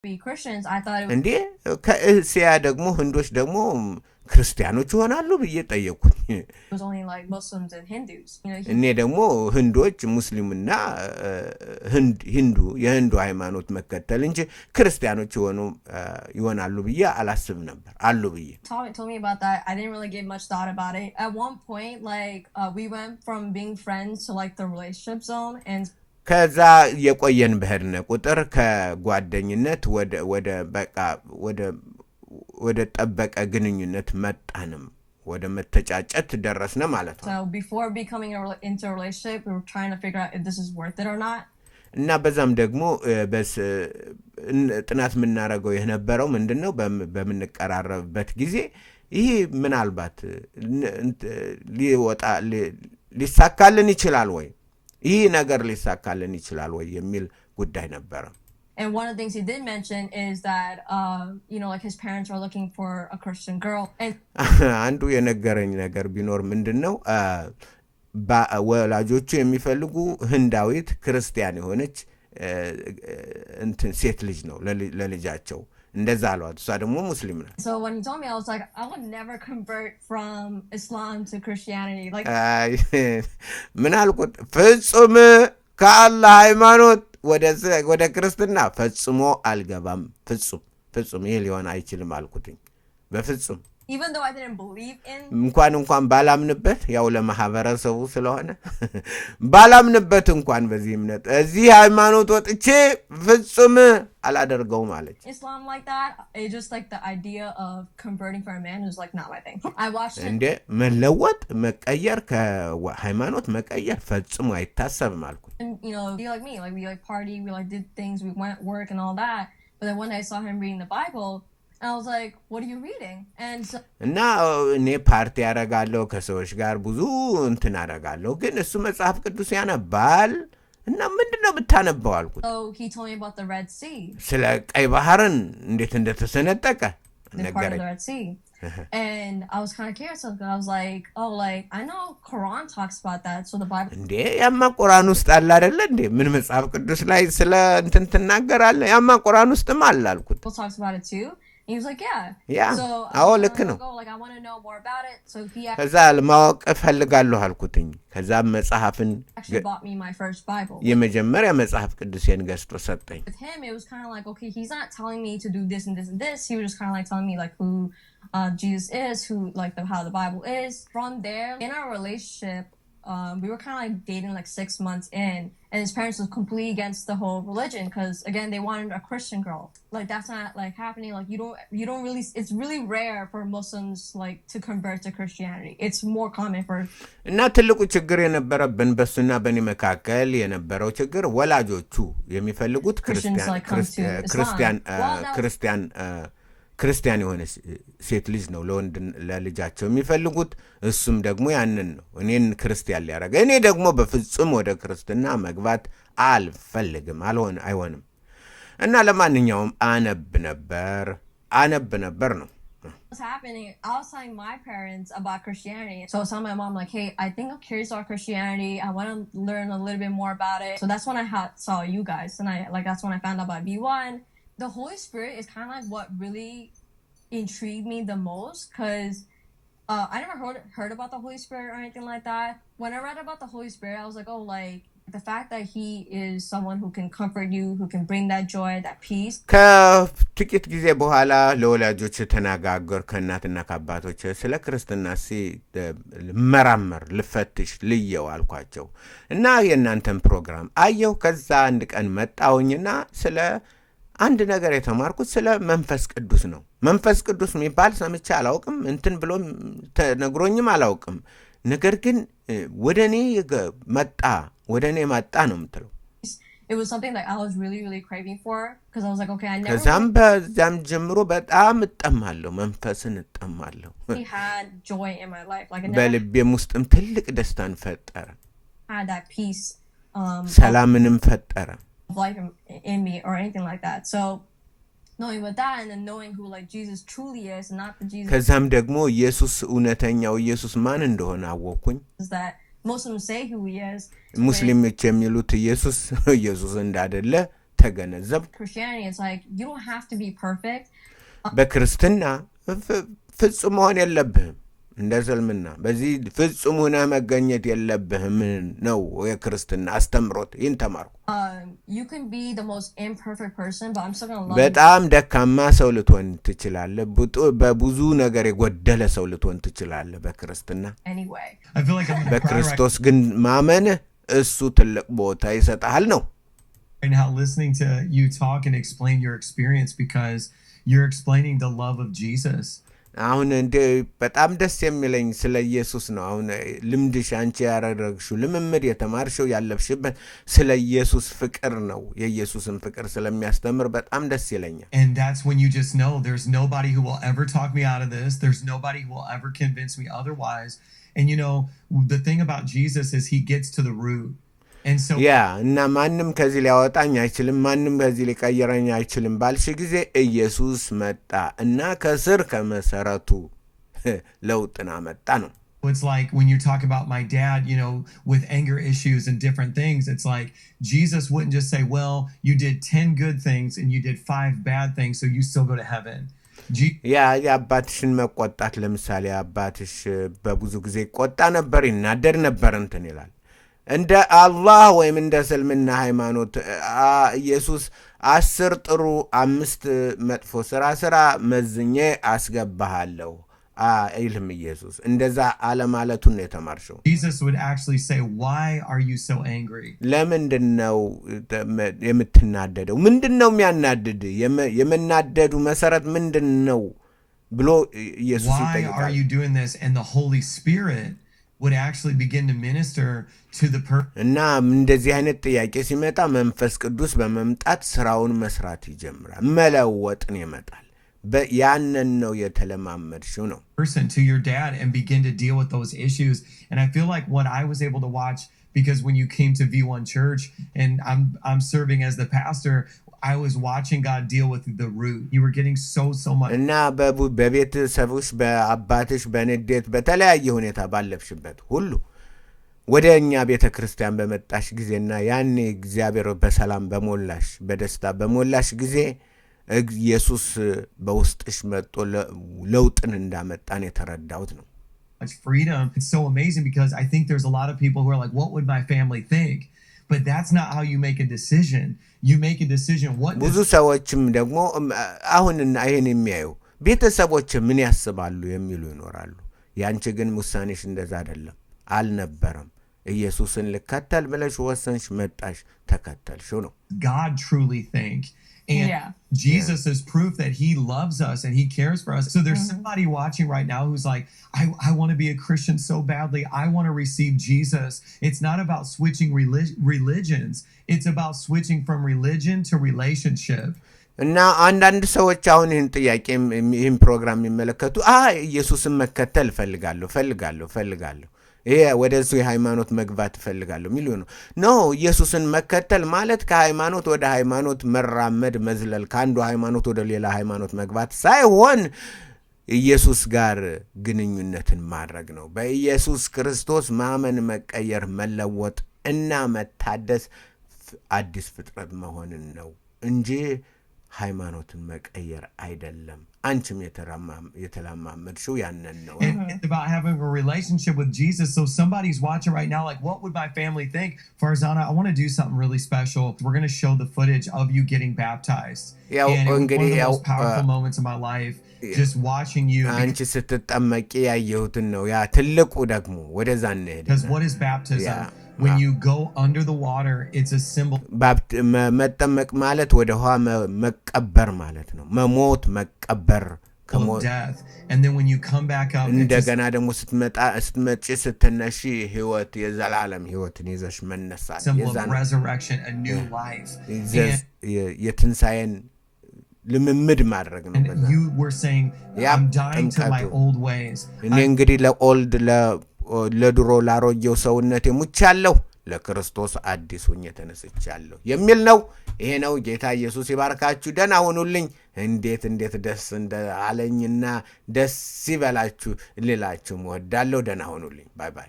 be Christians, I thought it was እንዴ ከእስያ ደግሞ ህንዶች ደግሞ ክርስቲያኖች ይሆናሉ ብዬ ጠየቁኝ። only like Muslims and Hindus. እኔ ደግሞ ህንዶች ሙስሊምና የህንዱ ሃይማኖት መከተል እንጂ ክርስቲያኖች ይሆናሉ ብዬ አላስብ ነበር አሉ ብዬ። Told me about that. I didn't really give much thought about it. At one point, like we went from being friends to like the relationship zone, and ከዛ የቆየን በህርነ ቁጥር ከጓደኝነት ወደ ጠበቀ ግንኙነት መጣንም ወደ መተጫጨት ደረስነ ማለት ነው። So before becoming into a relationship, we were trying to figure out if this is worth it or not. እና በዛም ደግሞ ጥናት የምናደርገው የነበረው ምንድነው በምንቀራረብበት ጊዜ ይሄ ምናልባት ሊሳካልን ይችላል ወይ ይሄ ነገር ሊሳካልን ይችላል ወይ የሚል ጉዳይ ነበር። And one of the things he did mention is that like his parents are looking for a Christian girl. And አንዱ የነገረኝ ነገር ቢኖር ምንድነው ወላጆቹ የሚፈልጉ ህንዳዊት ክርስቲያን የሆነች ሴት ልጅ ነው ለልጃቸው እንደዛ አሏት። እሷ ደግሞ ሙስሊም ናት። So when he told me, I was like, I would never convert from Islam to Christianity. Like ምን አልኩት? ፍጹም ከአላህ ሃይማኖት ወደ ክርስትና ፈጽሞ አልገባም። ፍጹም ይሄ ሊሆን አይችልም አልኩትኝ። በፍጹም even though I didn't believe in እንኳን ባላምንበት ያው ለማህበረሰቡ ስለሆነ ባላምንበት እንኳን በዚህ እምነት እዚህ ሃይማኖት ወጥቼ ፍጹም አላደርገው ማለት Islam like that. It's just like the idea of converting for a man is like not my thing. I watched እንደ መለወጥ መቀየር ከሃይማኖት መቀየር ፈጽሞ አይታሰብም አልኩት። be like me, like we like party, we like did things, we went work and all that. But then when I saw him reading the Bible, I was like, what are you reading? And so እና እኔ ፓርቲ ያረጋለሁ ከሰዎች ጋር ብዙ አረጋለሁ ግን እሱ መጽሐፍ ቅዱስ ያነባል እና ምንድነው ብታነበው አልኩት። So he told me about the Red Sea. ስለ ቀይ ባህርን እንዴት እንደተሰነጠቀ ነገረኝ። And I was kind of curious. I was like, I know Quran talks about that. So the Bible እንዴ ያማ ቁርአን ውስጥ አለ አይደለ እንዴ ምን መጽሐፍ ቅዱስ ላይ ስለ ትናገራለህ? ያማ ቁርአን ውስጥም አለ አልኩት። talks about it too. He was like, yeah. So አዎ ልክ ነው። Like I want to know more about it. So he ከዛ ማወቅ ፈልጋለሁ አልኩትኝ። ከዛ መጽሐፍን actually bought me my first Bible. የመጀመሪያ መጽሐፍ ቅዱስን ገዝቶ ሰጠኝ። With him it was kind of like, okay, he's not telling me to do this and this and this. He was just kind of like telling me like who Jesus is, who like how the Bible is. From there in our relationship, we were kind of like dating like 6 months in, and his parents was completely against the whole religion because again they wanted a Christian girl. Like that's not like happening. Like you don't really, it's really rare for Muslims like to convert to Christianity. It's more common for እና ትልቁ ችግር የነበረብን በሱና በኔ መካከል የነበረው ችግር ወላጆቹ የሚፈልጉት ክርስቲያን የሆነ ሴት ልጅ ነው ለልጃቸው የሚፈልጉት። እሱም ደግሞ ያንን ነው እኔን ክርስቲያን ሊያረጋ። እኔ ደግሞ በፍጹም ወደ ክርስትና መግባት አልፈልግም አይሆንም። እና ለማንኛውም አነብ ነበር ነው what's happening. I was telling my parents about Christianity. So I was telling my mom like, hey, I think I'm curious about Christianity. I want to learn a little bit more about it. So that's when I saw you guys, and that's when I found out about B1. The Holy Spirit is kind of like what really intrigued me the most because I never heard about the Holy Spirit or anything like that. When I read about the Holy Spirit, I was like, oh, like the fact that he is someone who can comfort you, who can bring that joy, that peace. ከጥቂት ጊዜ በኋላ ለወላጆች ተናጋገር ከእናትና ከአባቶች ስለ ክርስትና መራመር ልፈትሽ ልየው አልኳቸው እና የእናንተን ፕሮግራም አየሁ። ከዛ አንድ ቀን መጣውኝና ስለ አንድ ነገር የተማርኩት ስለ መንፈስ ቅዱስ ነው። መንፈስ ቅዱስ የሚባል ሰምቼ አላውቅም፣ ብሎ ተነግሮኝም አላውቅም። ነገር ግን ወደኔ መጣ ነው የምትለው። It was something that I was really really craving for because I was like, okay, I never ከዛም ጀምሮ በጣም እጠማለሁ፣ መንፈስን እጠማለሁ። He had joy in my life, like በልቤም ውስጥም ትልቅ ደስታን ፈጠረ፣ had that peace, ሰላምንም ፈጠረ life in me or anything like that. So knowing with that and then knowing who like Jesus truly is and not the Jesus ከዛም ደግሞ ኢየሱስ እውነተኛው ኢየሱስ ማን እንደሆነ አወቅኩኝ። that Muslims say who he is. ሙስሊሞች የሚሉት ኢየሱስ እንዳይደለ ተገነዘብ። Christianity is like you don't have to be perfect. በክርስትና ፍጹም መሆን የለብህም። እንደ እስልምና በዚህ ፍጹም ሆነህ መገኘት የለብህም ነው የክርስትና አስተምሮት። ይህን ተማርኩ። You can be the most imperfect person, but I'm still going to love you. በጣም ደካማ ሰው ልትሆን ትችላለህ። በብዙ ነገር የጎደለ ሰው ልትሆን ትችላለህ በክርስትና። Anyway. I feel like I'm በክርስቶስ ግን ማመንህ እሱ ትልቅ ቦታ ይሰጣል ነው። right now listening to you talk and explain your experience because you're explaining the love of Jesus. አሁን እንደ በጣም ደስ የሚለኝ ስለ ኢየሱስ ነው። አሁን ልምድሽ አንቺ ያረጋግሽው ልምምድ የተማርሽው ያለፍሽበት ስለ ኢየሱስ ፍቅር ነው። የኢየሱስን ፍቅር ስለሚያስተምር በጣም ደስ ይለኛል። And that's when you just know there's nobody who will ever talk me out of this. There's nobody who will ever convince me otherwise. And you know, the thing about Jesus is he gets to the root. And so እና ማንም ከዚህ ሊያወጣኝ አይችልም፣ ማንም ከዚህ ሊቀየረኝ አይችልም ባልሽ ጊዜ ኢየሱስ መጣ እና ከስር ከመሰረቱ ለውጥን አመጣ ነው። it's like when you talk about my dad, you know, with anger issues and different things, it's like Jesus wouldn't just say, well, you did 10 good things and you did 5 bad things, so you still go to heaven. የአባትሽን መቆጣት ለምሳሌ አባትሽ በብዙ ጊዜ ቆጣ ነበር፣ ይናደድ ነበር እንትን ይላል። እንደ አላህ ወይም እንደ እስልምና ሃይማኖት ኢየሱስ 10 ጥሩ 5 መጥፎ ስራ መዝኜ አስገባሃለሁ አይልም። ኢየሱስ እንደዛ አለማለቱን ነው የተማርሽው። Jesus would actually say, why are you so angry? ለምንድነው የምትናደደው? ምንድነው የሚያናድድ? የመናደዱ መሰረት ምንድነው ብሎ ኢየሱስ ይጠይቃል። Why are you doing this? And the Holy Spirit would actually begin to minister to the person. እና እንደዚህ አይነት ጥያቄ ሲመጣ መንፈስ ቅዱስ በመምጣት ስራውን መስራት ይጀምራል፣ መለወጥን ይመጣል። ያንን ነው የተለማመድሽው ነው። Person to your dad and begin to deal with those issues. And I feel like what I was able to watch, because when you came to V1 Church and I'm serving as the pastor, I was watching God deal with the root. You were getting so much. እና በቤተሰብሽ በአባትሽ በንዴት በተለያየ ሁኔታ ባለፍሽበት ሁሉ ወደ እኛ ቤተክርስቲያን በመጣሽ ጊዜና ያኔ እግዚአብሔር በሰላም በሞላሽ በደስታ በሞላሽ ጊዜ ኢየሱስ በውስጥሽ መጥቶ ለውጥን እንዳመጣን የተረዳሁት ነው። Freedom. It's so amazing because I think there's a lot of people who are like, what would my family think? But that's not how you make a decision. You make a decision. ብዙ ሰዎችም ደግሞ አሁንና ይሄን የሚያዩ ቤተሰቦች ምን ያስባሉ የሚሉ ይኖራሉ። ያንቺ ግን ውሳኔሽ እንደዛ አይደለም አልነበረም። ኢየሱስን ልከተል ብለሽ ወሰንሽ፣ መጣሽ፣ ተከተልሽው ነው። God truly think. And Jesus is proof that he loves us and he cares for us. So there's somebody watching right now who's like, I want to be a Christian so badly. I want to receive Jesus. It's not about switching religions. It's about switching from religion to relationship. እና አንዳንድ ሰዎች አሁን ይህን ጥያቄ ይህን ፕሮግራም የሚመለከቱ ኢየሱስን መከተል ፈልጋለሁ ይሄ ወደሱ የሐይማኖት መግባት ፈልጋለሁ ሚሉ ነው። ኢየሱስን መከተል ማለት ከሐይማኖት ወደ ሐይማኖት መራመድ መዝለል፣ ከአንዱ ሐይማኖት ወደ ሌላ ሐይማኖት መግባት ሳይሆን ኢየሱስ ጋር ግንኙነትን ማድረግ ነው። በኢየሱስ ክርስቶስ ማመን፣ መቀየር፣ መለወጥ እና መታደስ አዲስ ፍጥረት መሆንን ነው እንጂ ሃይማኖትን መቀየር አይደለም። አንቺም የተለማመድሽው ያንን ነው። It's about having a relationship with Jesus. So somebody's watching right now like, what would my family think? Farzana, I want to do something really special. We're going to show the footage of you getting baptized. And it was one of the most powerful moments of my life, just watching you. አንቺ ስትጠመቂ ያየሁትን ነው። ያ ትልቁ ደግሞ ወደዛ እንሄድ። Because what is baptism? When you go under the water, it's a symbol. መጠመቅ ማለት ወደ ውሃ መቀበር ማለት ነው። መሞት መቀበር ከሞት death. And then when you come back up, እንደገና ደግሞ ስትመጪ ስትነሺ ሕይወት የዘላለም ሕይወትን ይዘሽ መነሳት የዛን resurrection, a new life. የትንሣኤን ልምምድ ማድረግ ነው። You were saying, I'm dying to my old ways. እኔ እንግዲህ ለድሮ ላሮጌው ሰውነቴ ሙቻለሁ፣ ለክርስቶስ አዲስ ሆኜ ተነስቻለሁ የሚል ነው። ይሄ ነው። ጌታ ኢየሱስ ይባርካችሁ። ደህና ሁኑልኝ። እንዴት ደስ እንዳለኝና ደስ ይበላችሁ ልላችሁ እወዳለሁ። ደህና ሁኑልኝ። ባይ ባይ።